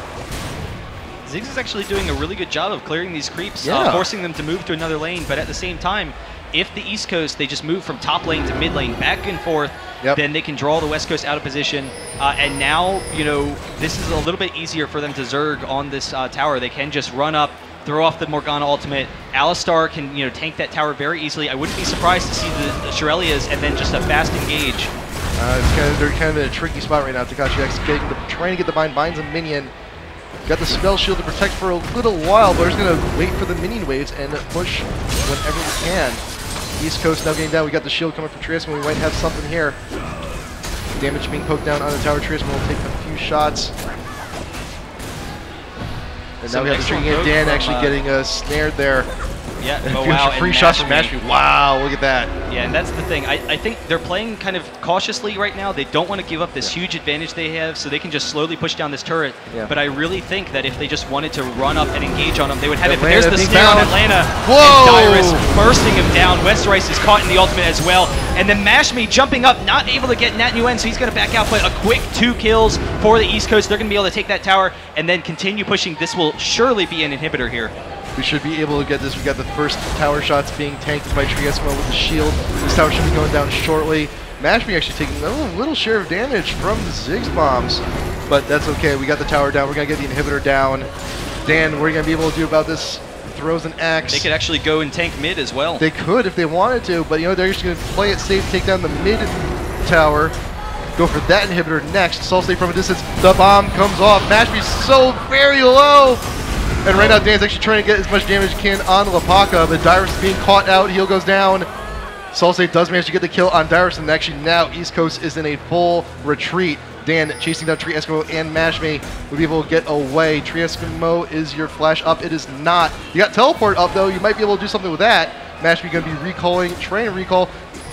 Ziggs is actually doing a really good job of clearing these creeps, Yeah. forcing them to move to another lane, but at the same time, if the East Coast, they just move from top lane to mid lane, back and forth, then they can draw the West Coast out of position. And now, you know, this is a little bit easier for them to Zerg on this tower. They can just run up, throw off the Morgana ultimate. Alistar can, you know, tank that tower very easily. I wouldn't be surprised to see the Shirelias and then just a fast engage. They're kind of in a tricky spot right now. TakashiX trying to get the binds a minion. Got the spell shield to protect for a little while, but he's going to wait for the minion waves and push whenever we can. East Coast now getting down. We got the shield coming from TreeEskimo. We might have something here. Damage being poked down on the tower. TreeEskimo will take a few shots. And now we have the String Hit. Dan actually getting snared there. Yeah, and oh wow. free shots from MashMe. Wow, look at that. Yeah, and that's the thing. I think they're playing kind of cautiously right now. They don't want to give up this huge advantage they have, so they can just slowly push down this turret. Yeah. But I really think that if they just wanted to run up and engage on them, they would have it. But there's the snare on Atlanta. Whoa! And Dyrus bursting him down. Westrice is caught in the ultimate as well. And then MashMe jumping up, not able to get Nhat Nguyen, so he's going to back out. But a quick 2 kills for the East Coast. They're going to be able to take that tower and then continue pushing. This will surely be an inhibitor here. We should be able to get this. We got the first tower shots being tanked by TreeEskimo with the shield. This tower should be going down shortly. MashMe actually taking a little share of damage from the Ziggs bombs, but that's okay. We got the tower down. We're gonna get the inhibitor down. Dan, what are you gonna be able to do about this? Throws an axe. They could actually go and tank mid as well. They could if they wanted to, but you know they're just gonna play it safe, take down the mid tower. Go for that inhibitor next. Salce from a distance. The bomb comes off. MashMe's so very low. And right now, Dan's actually trying to get as much damage as he can on Lapaka, but Dyrus is being caught out. Heal goes down. Salce does manage to get the kill on Dyrus, and actually now East Coast is in a full retreat. Dan chasing down TreeEskimo and MashMe will be able to get away. TreeEskimo is your flash up. It is not. You got teleport up, though. You might be able to do something with that. MashMe going to be recalling, trying to recall.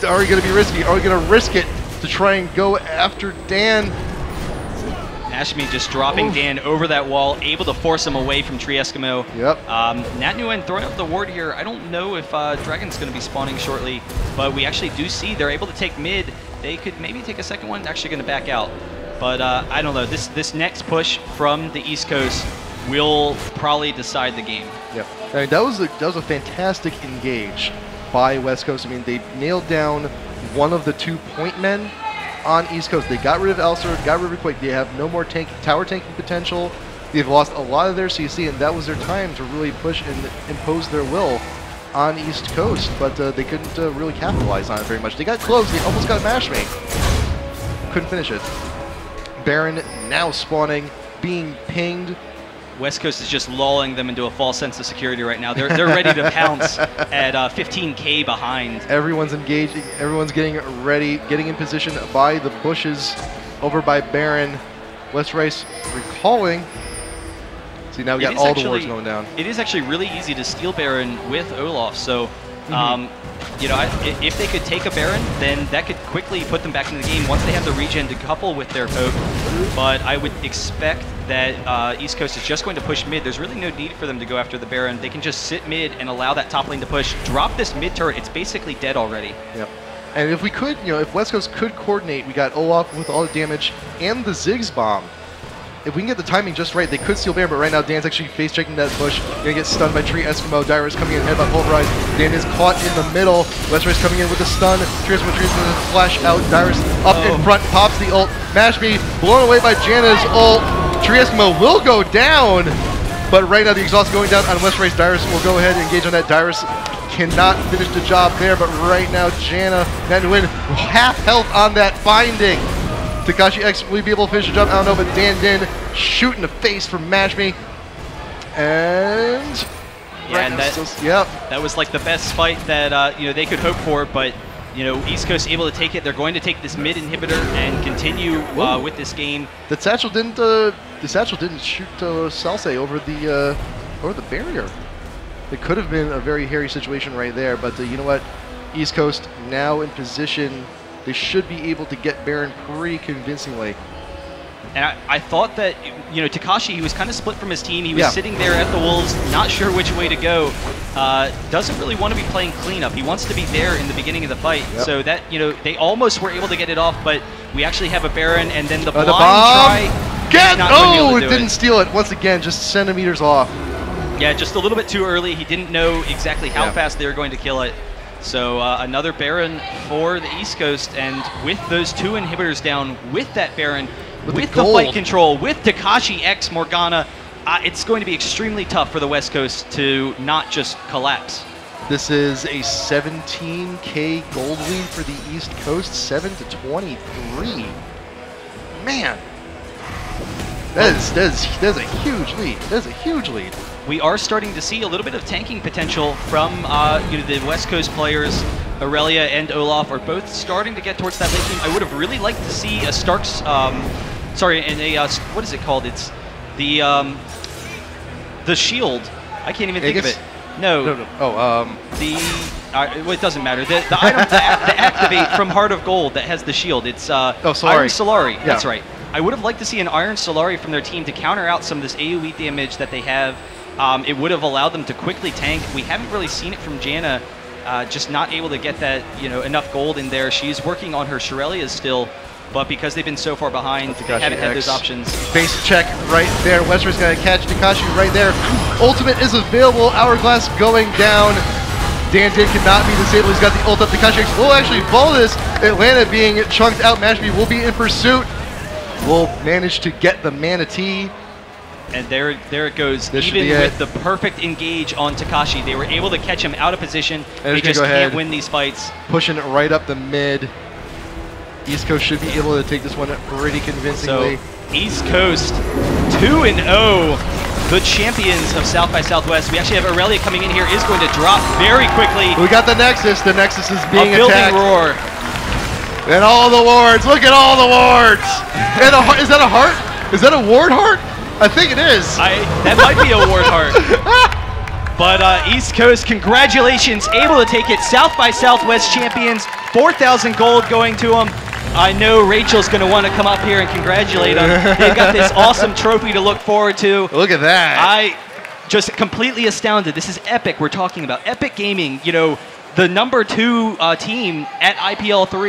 Are we going to be risky? Are we going to risk it to try and go after Dan? MashMe just dropping Dan over that wall, able to force him away from TreeEskimo. Yep. Nhat Nguyen throwing up the ward here. I don't know if Dragon's going to be spawning shortly, but we actually do see they're able to take mid. They could maybe take a second one. Actually going to back out. But I don't know. This next push from the East Coast will probably decide the game. Yep. I mean, that was a fantastic engage by West Coast. I mean, they nailed down one of the 2 point men on East Coast. They got rid of Alistar, got rid of Quake. They have no more tower tanking potential. They've lost a lot of their CC, and that was their time to really push and impose their will on East Coast, but they couldn't really capitalize on it very much. They got close. They almost got MashMe. Couldn't finish it. Baron now spawning, being pinged. West Coast is just lulling them into a false sense of security right now. They're ready to pounce at 15K behind. Everyone's engaging. Everyone's getting ready, getting in position by the bushes over by Baron. Westrice recalling. See, now we got all the wards going down. It is actually really easy to steal Baron with Olaf, so you know, if they could take a Baron, then that could quickly put them back into the game once they have the regen to couple with their poke. But I would expect that East Coast is just going to push mid. There's really no need for them to go after the Baron. They can just sit mid and allow that top lane to push. Drop this mid turret. It's basically dead already. Yep. And if we could, you know, if West Coast could coordinate, we got Olaf with all the damage and the Ziggs bomb. If we can get the timing just right, they could steal Baron, but right now Dan's actually face-checking that bush. Gonna get stunned by TreeEskimo. Dyrus coming in, headbutt pulverize. Dan is caught in the middle. Westrice coming in with a stun. TreeEskimo gonna flash out. Dyrus up in front, pops the ult. MashMe blown away by Janna's ult. TreeEskimo will go down, but right now the exhaust going down on Westrice. Dyrus will go ahead and engage on that. Dyrus cannot finish the job there, but right now Janna, Nhat Nguyen, half health on that binding. TakashiX will be able to finish the jump. I don't know, but Dan Dinh shooting the face from MashMe. And yeah, and that was like the best fight that you know, they could hope for. But you know, East Coast able to take it. They're going to take this mid inhibitor and continue with this game. The satchel didn't shoot Salce over the barrier. It could have been a very hairy situation right there. But you know what? East Coast now in position. They should be able to get Baron pretty convincingly. And I thought that, you know, Takashi, he was kind of split from his team. He was sitting there at the Wolves, not sure which way to go. Doesn't really want to be playing cleanup. He wants to be there in the beginning of the fight. So that, you know, they almost were able to get it off, but we actually have a Baron, and then the blind try Get! not going to be able Oh, to it do didn't steal it. Once again, just centimeters off. Yeah, just a little bit too early. He didn't know exactly how fast they were going to kill it. So another Baron for the East Coast, and with those 2 inhibitors down, with that Baron, with the fight control, with TakashiX Morgana, it's going to be extremely tough for the West Coast to not just collapse. This is a 17K gold lead for the East Coast, 7-23. Man, that is a huge lead. That is a huge lead. We are starting to see a little bit of tanking potential from the West Coast players. Aurelia and Olaf are both starting to get towards that late game. I would have really liked to see a Stark's, what is it called? It's the shield. I can't even think of it. No. Oh, well, it doesn't matter. The item to activate from Heart of Gold that has the shield. It's Solari. Iron Solari. Yeah. That's right. I would have liked to see an Iron Solari from their team to counter out some of this AoE damage that they have. It would have allowed them to quickly tank. We haven't really seen it from Janna, just not able to get that enough gold in there. She's working on her Shirelias still, but because they've been so far behind, they haven't had those options. Base check right there. Westrice going to catch Takashi right there. Ultimate is available. Hourglass going down. Dinh cannot be disabled. He's got the ult up. TakashiX will actually follow this. Atlanta being chunked out. MashMe will be in pursuit. Will manage to get the Manatee. And there it goes. Even with the perfect engage on Takashi, they were able to catch him out of position. They just can't win these fights. Pushing it right up the mid. East Coast should be able to take this one pretty convincingly. So, East Coast 2-0, the champions of South by Southwest. We actually have Aurelia coming in here, is going to drop very quickly. We got the Nexus. The Nexus is being attacked. A building roar. And all the wards. Look at all the wards. And is that a heart? Is that a ward heart? I think it is. That might be a ward heart. But East Coast, congratulations, able to take it. South by Southwest champions, 4,000 gold going to them. I know Rachel's going to want to come up here and congratulate them. They've got this awesome trophy to look forward to. Look at that. I just completely astounded. This is epic we're talking about. Epic Gaming, the #2 team at IPL 3.